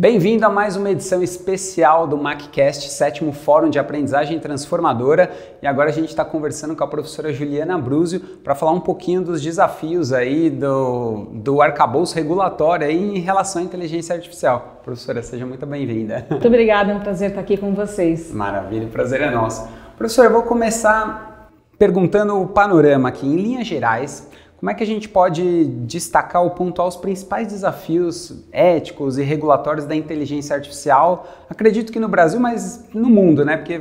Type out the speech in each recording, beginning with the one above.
Bem-vindo a mais uma edição especial do MACcast, 7º Fórum de Aprendizagem Transformadora. E agora a gente está conversando com a professora Juliana Abruzio para falar um pouquinho dos desafios aí do arcabouço regulatório aí em relação à inteligência artificial. Professora, seja muito bem-vinda. Muito obrigada, é um prazer estar aqui com vocês. Maravilha, o prazer é nosso. Professora, eu vou começar perguntando o panorama aqui. Em linhas gerais, como é que a gente pode destacar ou pontuar os principais desafios éticos e regulatórios da inteligência artificial? Acredito que no Brasil, mas no mundo, né? Porque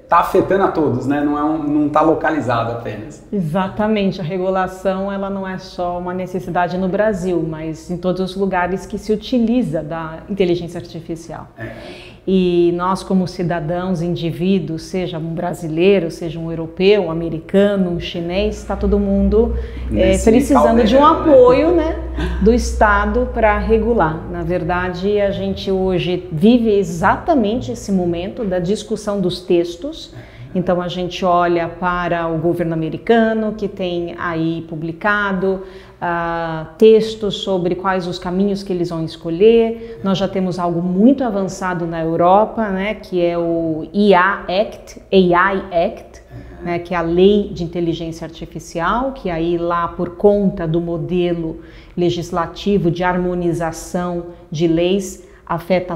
tá afetando a todos, né? Não está localizado apenas. Exatamente, a regulação ela não é só uma necessidade no Brasil, mas em todos os lugares que se utiliza da inteligência artificial. E nós, como cidadãos, indivíduos, seja um brasileiro, seja um europeu, um americano, um chinês, está todo mundo precisando de um apoio, né, do Estado para regular. Na verdade, a gente hoje vive exatamente esse momento da discussão dos textos. Então a gente olha para o governo americano, que tem aí publicado textos sobre quais os caminhos que eles vão escolher. Nós já temos algo muito avançado na Europa, né, que é o AI Act, né, que é a Lei de Inteligência Artificial, que aí lá por conta do modelo legislativo de harmonização de leis aplica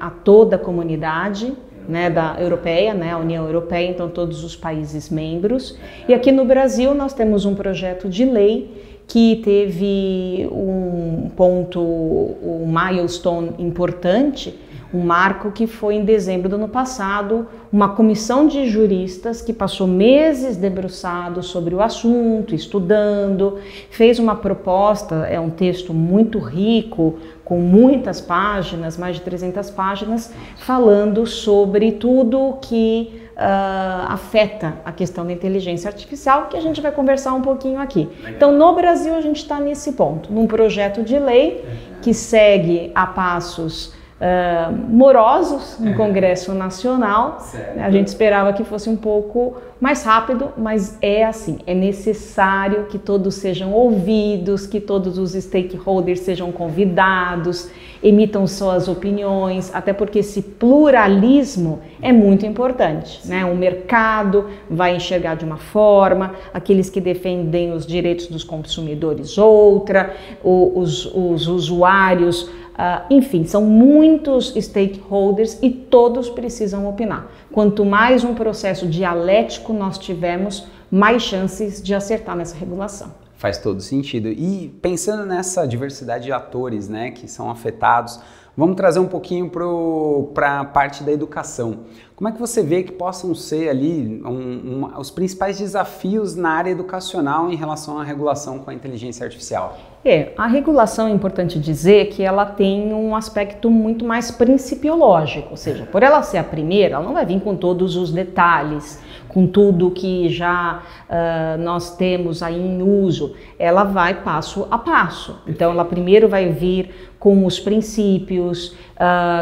a toda a comunidade, né, da europeia, né, a União Europeia, então todos os países membros. E aqui no Brasil nós temos um projeto de lei que teve um milestone importante, um marco que foi em dezembro do ano passado, uma comissão de juristas que passou meses debruçados sobre o assunto, estudando, fez uma proposta, é um texto muito rico, com muitas páginas, mais de 300 páginas, falando sobre tudo que afeta a questão da inteligência artificial, que a gente vai conversar um pouquinho aqui. Então, no Brasil, a gente está nesse ponto, num projeto de lei que segue a passos morosos no Congresso Nacional. Certo. A gente esperava que fosse um pouco mais rápido, mas é assim, é necessário que todos sejam ouvidos, que todos os stakeholders sejam convidados, emitam suas opiniões, até porque esse pluralismo é muito importante, né? O mercado vai enxergar de uma forma, aqueles que defendem os direitos dos consumidores outra, os usuários. Enfim, são muitos stakeholders e todos precisam opinar. Quanto mais um processo dialético nós tivermos, mais chances de acertar nessa regulação. Faz todo sentido. E pensando nessa diversidade de atores, né, que são afetados, vamos trazer um pouquinho para a parte da educação. Como é que você vê que possam ser ali os principais desafios na área educacional em relação à regulação com a inteligência artificial? A regulação, é importante dizer que ela tem um aspecto muito mais principiológico, ou seja, por ela ser a primeira, ela não vai vir com todos os detalhes, com tudo que já nós temos aí em uso, ela vai passo a passo. Então ela primeiro vai vir com os princípios,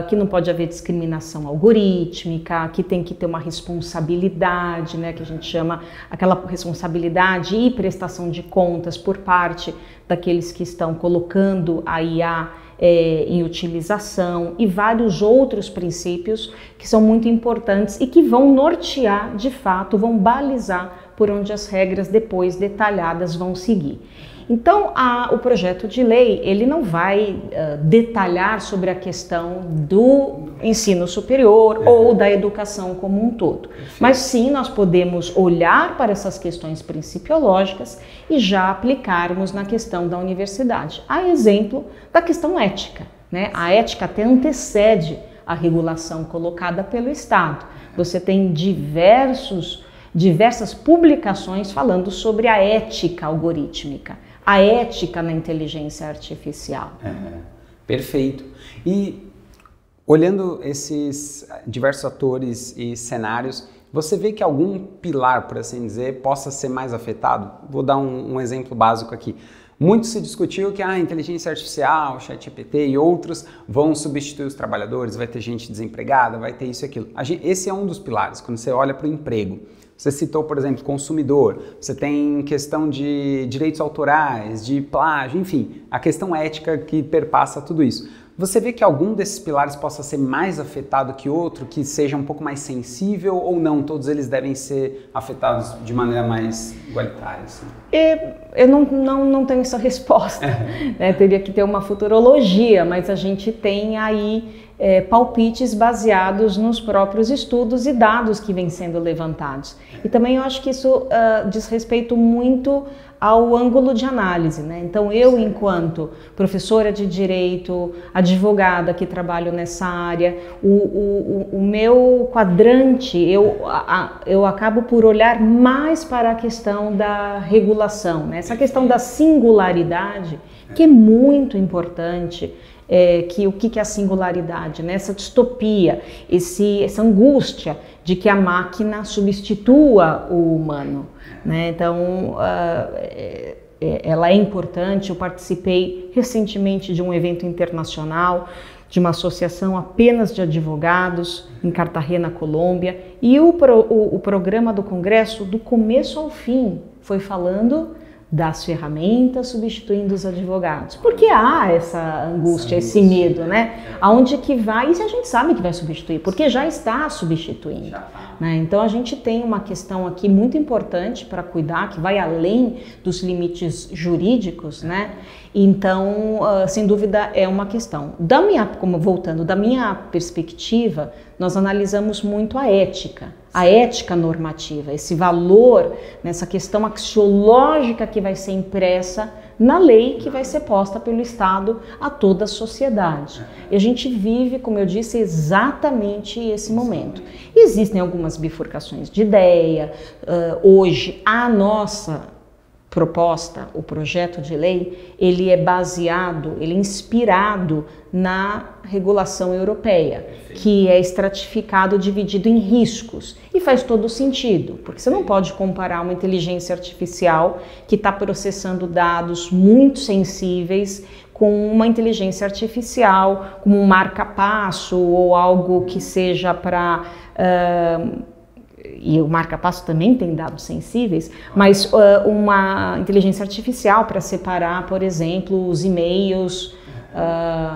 que não pode haver discriminação algorítmica, que tem que ter uma responsabilidade, né, que a gente chama aquela responsabilidade e prestação de contas por parte daqueles que estão colocando a IA em utilização, e vários outros princípios que são muito importantes e que vão nortear, de fato, vão balizar por onde as regras depois detalhadas vão seguir. Então, o projeto de lei, ele não vai detalhar sobre a questão do ensino superior ou da educação como um todo. Mas sim, nós podemos olhar para essas questões principiológicas e já aplicarmos na questão da universidade. A exemplo da questão ética, né? A ética até antecede a regulação colocada pelo Estado. Você tem diversas publicações falando sobre a ética algorítmica, a ética na inteligência artificial. Perfeito. E olhando esses diversos atores e cenários, você vê que algum pilar, por assim dizer, possa ser mais afetado? Vou dar um exemplo básico aqui. Muito se discutiu que a inteligência artificial, ChatGPT e outros vão substituir os trabalhadores, vai ter gente desempregada, vai ter isso e aquilo. Esse é um dos pilares, quando você olha para o emprego. Você citou, por exemplo, consumidor, você tem questão de direitos autorais, de plágio, enfim, a questão ética que perpassa tudo isso. Você vê que algum desses pilares possa ser mais afetado que outro, que seja um pouco mais sensível, ou não? Todos eles devem ser afetados de maneira mais igualitária? Assim? Eu não tenho essa resposta, né? Teria que ter uma futurologia, mas a gente tem aí palpites baseados nos próprios estudos e dados que vêm sendo levantados. E também eu acho que isso diz respeito muito ao ângulo de análise, né? Então eu, enquanto professora de direito, advogada que trabalho nessa área, o meu quadrante, eu acabo por olhar mais para a questão da regulação, né? Essa questão da singularidade, que é muito importante. O que é a singularidade, né? Essa distopia, essa angústia de que a máquina substitua o humano, né? Então, ela é importante. Eu participei recentemente de um evento internacional, de uma associação apenas de advogados em Cartagena, Colômbia, e o programa do Congresso, do começo ao fim, foi falando das ferramentas substituindo os advogados. Porque há essa angústia, esse medo, né? Aonde que vai, e se a gente sabe que vai substituir, porque já está substituindo. Né? Então a gente tem uma questão aqui muito importante para cuidar, que vai além dos limites jurídicos, né? Então, sem dúvida, é uma questão. Voltando, da minha perspectiva, nós analisamos muito a ética normativa, esse valor, nessa questão axiológica que vai ser impressa na lei que vai ser posta pelo Estado a toda a sociedade. E a gente vive, como eu disse, exatamente esse momento. Existem algumas bifurcações de ideia. Hoje, a nossa proposta, o projeto de lei, ele é inspirado na regulação europeia, que é estratificado, dividido em riscos. E faz todo sentido, porque você não pode comparar uma inteligência artificial que está processando dados muito sensíveis com uma inteligência artificial, como um marca-passo ou algo que seja para... e o marca-passo também tem dados sensíveis, mas uma inteligência artificial para separar, por exemplo, os e-mails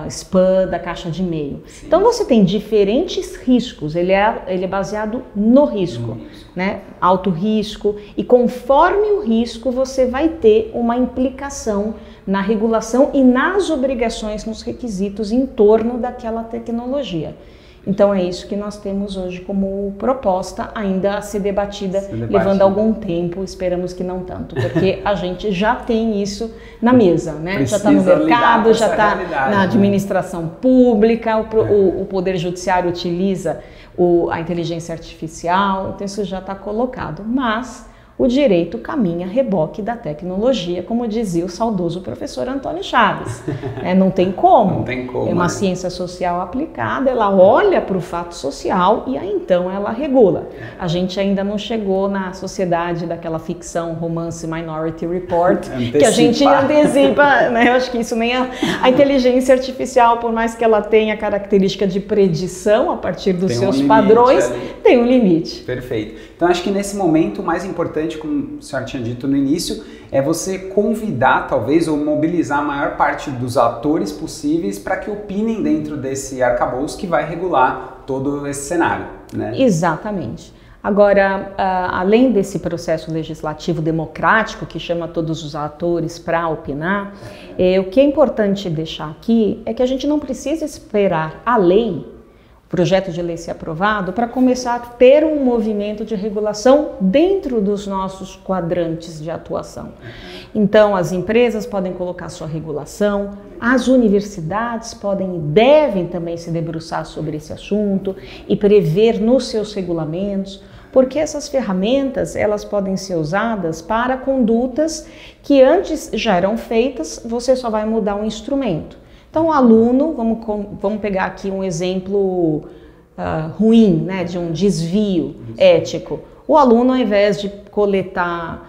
spam da caixa de e-mail. Então você tem diferentes riscos, ele é baseado no risco, né? Alto risco, e conforme o risco você vai ter uma implicação na regulação e nas obrigações, nos requisitos em torno daquela tecnologia. Então é isso que nós temos hoje como proposta, ainda a ser debatida, levando algum tempo, esperamos que não tanto, porque a gente já tem isso na mesa, né? Já está no mercado, já está na administração pública, o Poder Judiciário utiliza a inteligência artificial, então isso já está colocado, mas o direito caminha a reboque da tecnologia, como dizia o saudoso professor Antônio Chaves. Não tem como. Não tem como. É uma ciência social aplicada, ela olha para o fato social e aí então ela regula. A gente ainda não chegou na sociedade daquela ficção, romance Minority Report, que a gente antecipa, né? Eu acho que isso nem a inteligência artificial, por mais que ela tenha característica de predição a partir dos seus padrões, tem um limite. Perfeito. Então acho que nesse momento o mais importante, como o senhor tinha dito no início, é você convidar, talvez, ou mobilizar a maior parte dos atores possíveis para que opinem dentro desse arcabouço que vai regular todo esse cenário, né? Exatamente. Agora, além desse processo legislativo democrático que chama todos os atores para opinar, o que é importante deixar aqui é que a gente não precisa esperar a lei, o projeto de lei ser aprovado, para começar a ter um movimento de regulação dentro dos nossos quadrantes de atuação. Então, as empresas podem colocar sua regulação, as universidades podem e devem também se debruçar sobre esse assunto e prever nos seus regulamentos, porque essas ferramentas, elas podem ser usadas para condutas que antes já eram feitas, você só vai mudar um instrumento. Então, o aluno, vamos pegar aqui um exemplo ruim, né, de um desvio ético. O aluno, ao invés de coletar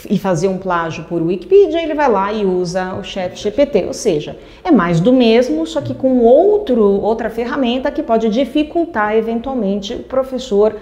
e fazer um plágio por Wikipedia, ele vai lá e usa o ChatGPT. Ou seja, é mais do mesmo, só que com outra ferramenta que pode dificultar eventualmente o professor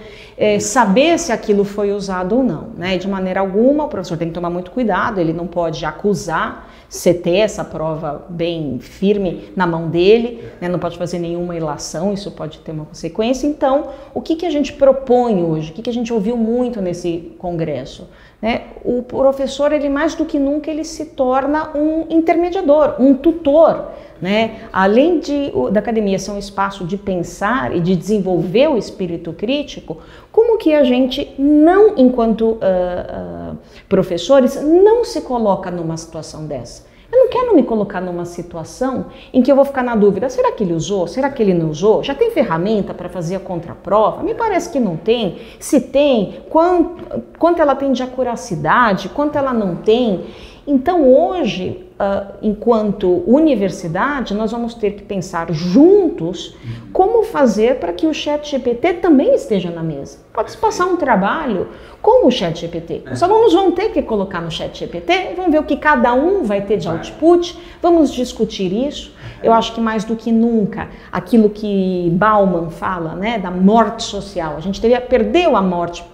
saber se aquilo foi usado ou não, né? De maneira alguma, o professor tem que tomar muito cuidado, ele não pode acusar, você ter essa prova bem firme na mão dele, né? Não pode fazer nenhuma ilação, isso pode ter uma consequência. Então, o que a gente propõe hoje, o que a gente ouviu muito nesse congresso? Né? O professor, ele mais do que nunca, ele se torna um intermediador, um tutor. Né? Além da academia ser um espaço de pensar e de desenvolver o espírito crítico, como que a gente não, enquanto professores, não se coloca numa situação dessa? Eu não quero me colocar numa situação em que eu vou ficar na dúvida, será que ele usou? Será que ele não usou? Já tem ferramenta para fazer a contraprova? Me parece que não tem. Se tem, quanto ela tem de acuracidade? Quanto ela não tem? Então hoje, enquanto universidade, nós vamos ter que pensar juntos como fazer para que o ChatGPT também esteja na mesa. Pode-se passar um trabalho com o ChatGPT. Os alunos vão ter que colocar no ChatGPT, vão ver o que cada um vai ter de output, vamos discutir isso. Eu acho que mais do que nunca, aquilo que Bauman fala, né, da morte social, a gente perdeu a morte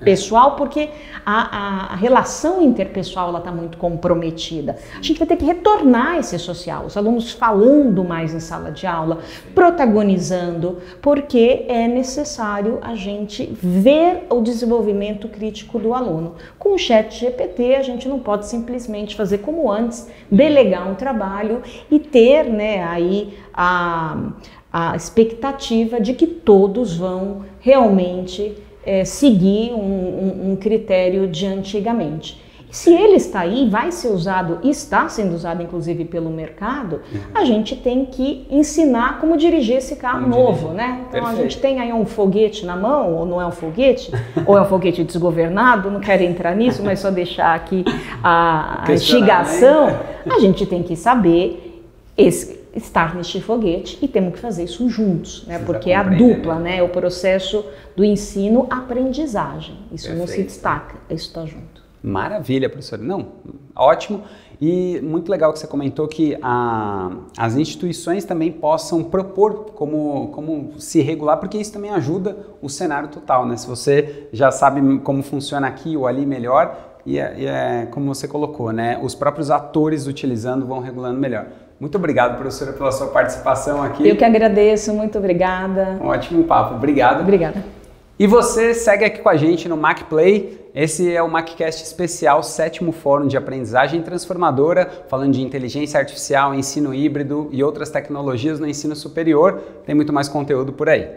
pessoal porque a relação interpessoal está muito comprometida. A gente vai ter que retornar esse social, os alunos falando mais em sala de aula, protagonizando, porque é necessário a gente ver o desenvolvimento crítico do aluno. Com o ChatGPT a gente não pode simplesmente fazer como antes, delegar um trabalho e ter, né, aí a expectativa de que todos vão realmente seguir um critério de antigamente. Se ele está aí, vai ser usado, está sendo usado inclusive pelo mercado, a gente tem que ensinar como dirigir esse carro novo, né? Então a gente tem aí um foguete na mão, ou não é um foguete, ou é um foguete desgovernado, não quero entrar nisso, mas só deixar aqui a instigação. A gente tem que saber estar neste foguete e temos que fazer isso juntos, né? Porque é a dupla, né? O processo do ensino-aprendizagem. Isso não se destaca, isso está junto. Maravilha, professora. Não, ótimo. E muito legal que você comentou que as instituições também possam propor como se regular, porque isso também ajuda o cenário total, né? Se você já sabe como funciona aqui ou ali melhor, e é como você colocou, né? Os próprios atores utilizando vão regulando melhor. Muito obrigado, professora, pela sua participação aqui. Eu que agradeço, muito obrigada. Um ótimo papo, obrigado. Obrigada. E você segue aqui com a gente no MacPlay. Esse é o MacCast especial, 7º Fórum de Aprendizagem Transformadora, falando de inteligência artificial, ensino híbrido e outras tecnologias no ensino superior. Tem muito mais conteúdo por aí.